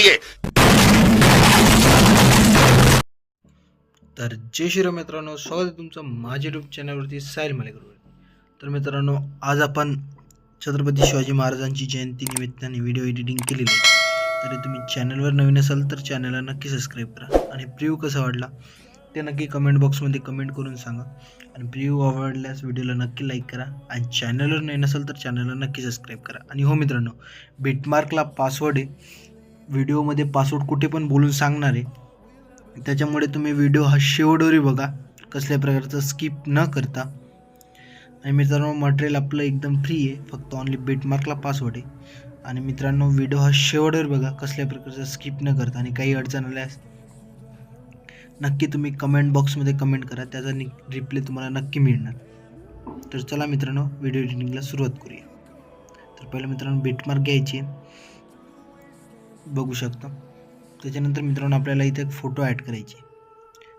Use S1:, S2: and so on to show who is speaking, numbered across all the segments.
S1: चाहिए।
S2: तर जय श्रीराम मित्रांनो, स्वागत आहे तुमचं माझ्या यूट्यूब चॅनलवरती साहिल मलेकरवर. तर मित्रांनो, आज आपण छत्रपती शिवाजी महाराजांची जयंती निमित्ताने व्हिडिओ एडिटिंग केलेली आहे. तरी तुम्ही चॅनलवर नवीन असाल तर चॅनलला नक्की सबस्क्राईब करा आणि प्रिव्ह्यू कसा वाटला ते नक्की कमेंट बॉक्समध्ये कमेंट करून सांगा. आणि प्रिव्ह्यू आवडल्यास व्हिडिओला नक्की लाईक करा आणि चॅनलवर नवीन असाल तर चॅनलला नक्की सबस्क्राईब करा. आणि हो मित्रांनो, बिटमार्कला पासवर्ड आहे, व्हिडिओमध्ये पासवर्ड कुठे पण बोलून सांगणार आहे. त्याच्यामुळे तुम्ही व्हिडिओ हा शेवटवरी बघा, कसल्या प्रकारचं स्किप न करता. आणि मित्रांनो, मटेरियल आपलं एकदम फ्री आहे, फक्त ऑनली बिटमार्कला पासवर्ड आहे. आणि मित्रांनो, व्हिडिओ हा शेवटवर बघा, कसल्या प्रकारचं स्किप न करता. आणि काही अडचण आल्यास नक्की तुम्ही कमेंट बॉक्समध्ये कमेंट करा, त्याचा रिप्लाय तुम्हाला नक्की मिळणार. तर चला मित्रांनो, व्हिडिओ एडिटिंगला सुरुवात करूया. तर पहिलं मित्रांनो, बिटमार्क घ्यायची, बघू शकता. त्याच्यानंतर मित्रांनो, आपल्याला इथे एक फोटो ॲड करायचे.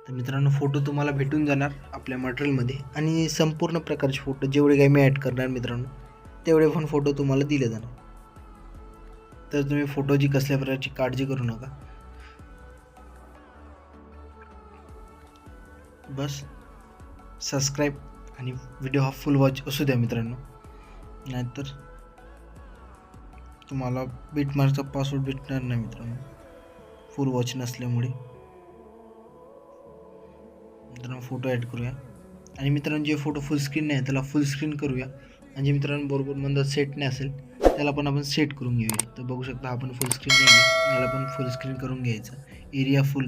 S2: तर मित्रांनो, फोटो तुम्हाला भेटून जाणार आपल्या मटेरियलमध्ये. आणि संपूर्ण प्रकारचे फोटो जेवढे काही मी ॲड करणार मित्रांनो, तेवढे पण फोटो तुम्हाला दिले जाणार. तर तुम्ही फोटोची कसल्या प्रकारची काळजी करू नका. बस सबस्क्राईब आणि व्हिडिओ हा फुल वॉच असू द्या मित्रांनो, नाहीतर तुम्हाला बिटमार्कचा पासवर्ड भेटणार नाही मित्रांनो, फुल वॉच नसल्यामुळे. मित्रांनो, फोटो ॲड करूया. आणि मित्रांनो, जे फोटो फुल स्क्रीन नाही त्याला फुल स्क्रीन करूया. आणि जे मित्रांनो बरोबर मंदात सेट नाही असेल त्याला पण आपण सेट करून घेऊया. तर बघू शकता, आपण फुल स्क्रीन नाही आहे, याला पण फुल स्क्रीन करून घ्यायचं. एरिया फुल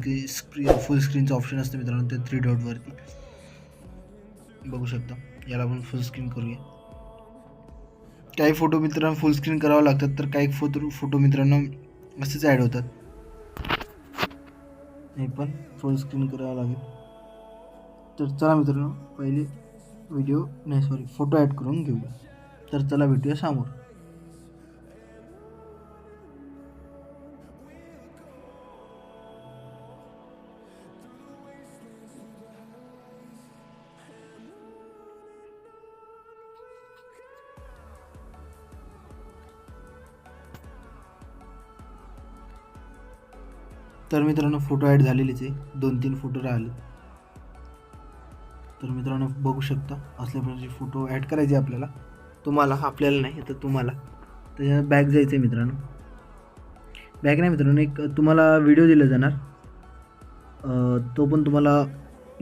S2: स्क्रीनचं ऑप्शन असतं मित्रांनो, ते 3 डॉटवरती बघू शकता. याला पण फुल स्क्रीन करूया. काही फोटो मित्रांनो फुल स्क्रीन करावं लागतात, तर काही फोटो मित्रांनो असेच ॲड होतात, हे पण फुल स्क्रीन करावं लागेल. तर चला मित्रांनो, पहिले फोटो ॲड करून घेऊया. तर चला भेटूया समोर. तर मित्रांनो, फोटो ॲड झालेलेच आहे, 2-3 फोटो राहिले. तर मित्रांनो बघू शकता, असल्या प्रकारचे फोटो ॲड करायचे आपल्याला आपल्याला नाही तर तुम्हाला. त्याच्या बॅक जायचं आहे मित्रांनो. बॅक नाही मित्रांनो, एक तुम्हाला व्हिडिओ दिला जाणार, तो पण तुम्हाला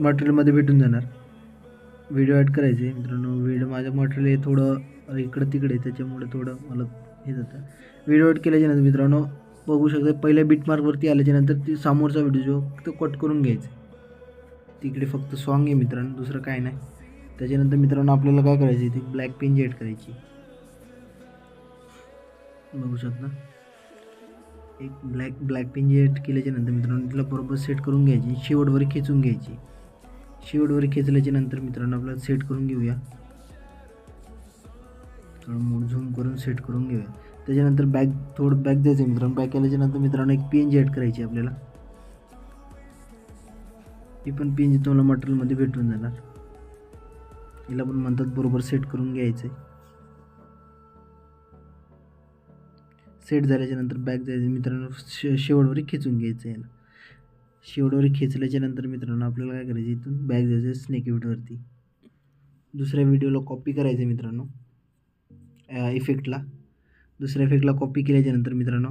S2: मटेरियलमध्ये भेटून जाणार. व्हिडिओ ॲड करायचे मित्रांनो. माझं मटेरियल हे थोडं इकडं तिकडे, त्याच्यामुळे थोडं मला हे जातं. व्हिडिओ ॲड केल्याच्यानंतर मित्रांनो बघू शकता, पहिल्या बिटमार्कवरती आल्याच्यानंतर ती समोरचा व्हिडिओ जो तो कट करून घ्यायचा. तिकडे फक्त सॉन्ग आहे मित्रांनो, दुसरं काय नाही. त्याच्यानंतर मित्रांनो आपल्याला काय करायचं, ती ब्लॅक पेन ॲड करायची. बघू शकता, एक ब्लॅक पेन ॲड केल्याच्यानंतर मित्रांनो तिला बरोबर सेट करून घ्यायची, शेवटवर खेचून घ्यायची. शेवटवर खेचल्याच्यानंतर मित्रांनो आपल्याला सेट करून घेऊया, थोडं झूम करून सेट करून घेऊया. त्याच्यानंतर थोडं बॅक द्यायचं मित्रांनो. बॅक केल्याच्यानंतर मित्रांनो एक पेन ॲड करायची आपल्याला. ही पण पेन तुम्हाला मटेरियलमध्ये भेटून जाणार. हिला पण म्हणतात बरोबर सेट करून घ्यायचं. सेट झाल्याच्यानंतर बॅक जायचं मित्रांनो, शेवटवर खेचून घ्यायचं. याला शेवटवर खेचल्याच्यानंतर मित्रांनो आपल्याला काय करायचं, इथून बॅक जायचं स्नेक इफेक्टवरती. दुसऱ्या व्हिडिओला कॉपी करायचं मित्रांनो, इफेक्टला. दुसऱ्या इफेक्टला कॉपी केल्याच्यानंतर मित्रांनो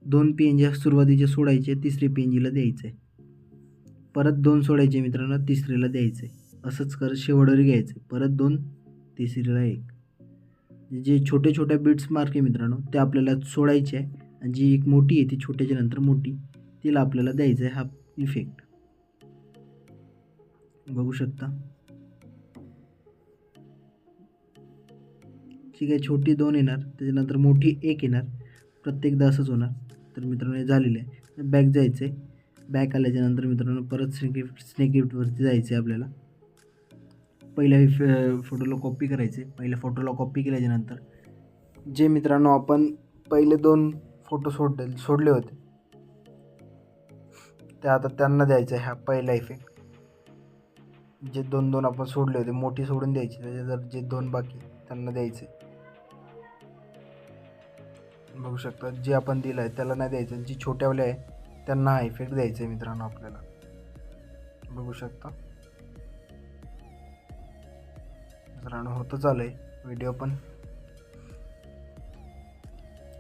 S2: 2 PNG सुरुवातीचे सोडायचे, तिसरे PNGला द्यायचं आहे. परत 2 सोडायचे मित्रांनो, तिसरीला द्यायचं आहे. असंच कर, शेवटवर घ्यायचं, परत 2, तिसरीला 1. जे छोटे छोट्या बिट्स मार्क आहे मित्रांनो ते आपल्याला सोडायचे आहे. आणि जी एक मोठी आहे ती छोट्याच्या नंतर मोठी, तिला आपल्याला द्यायचं आहे हा इफेक्ट. बघू शकता, ठीक आहे. छोटी 2 येणार, त्याच्यानंतर मोठी 1 येणार, प्रत्येकदा असंच होणार. तर मित्रांनो हे झालेलं आहे. बॅक जायचं आहे. बॅक आल्याच्यानंतर मित्रांनो परत स्नेक इफेक्टवरती जायचं आहे आपल्याला. पहिल्या फोटोला कॉपी करायचे. पहिल्या फोटोला कॉपी केल्याच्यानंतर जे मित्रांनो आपण पहिले 2 फोटो सोडले होते ते आता त्यांना द्यायचं आहे हा पहिला इफेक्ट. जे 2-2 आपण सोडले होते, मोठी सोडून द्यायची, त्याचे जर जे 2 बाकी त्यांना द्यायचे. बघू शकता जे आपण दिलं आहे त्याला नाही द्यायचं, जी छोट्यावाले आहे त्यांना हा इफेक्ट द्यायचा आहे मित्रांनो आपल्याला. बघू शकता मित्रांनो होतं चालू आहे व्हिडिओ पण.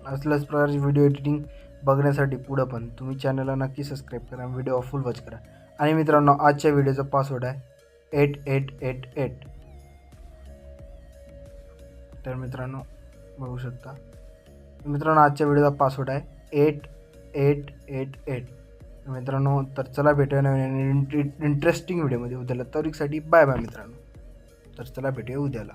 S2: असल्याच प्रकारची व्हिडिओ एडिटिंग बघण्यासाठी पुढं पण तुम्ही चॅनलला नक्की सबस्क्राईब करा, व्हिडिओ फुल वॉच करा. आणि मित्रांनो आजच्या व्हिडिओचा पासवर्ड आहे 8888. तर मित्रांनो बघू शकता मित्रांनो आजच्या व्हिडिओचा पासवर्ड आहे 8888. मित्रांनो तर चला भेटूया नवीन इंटरेस्टिंग व्हिडिओमध्ये उद्याला. तरीसाठी बाय बाय मित्रांनो. तर चला भेटूया उद्याला.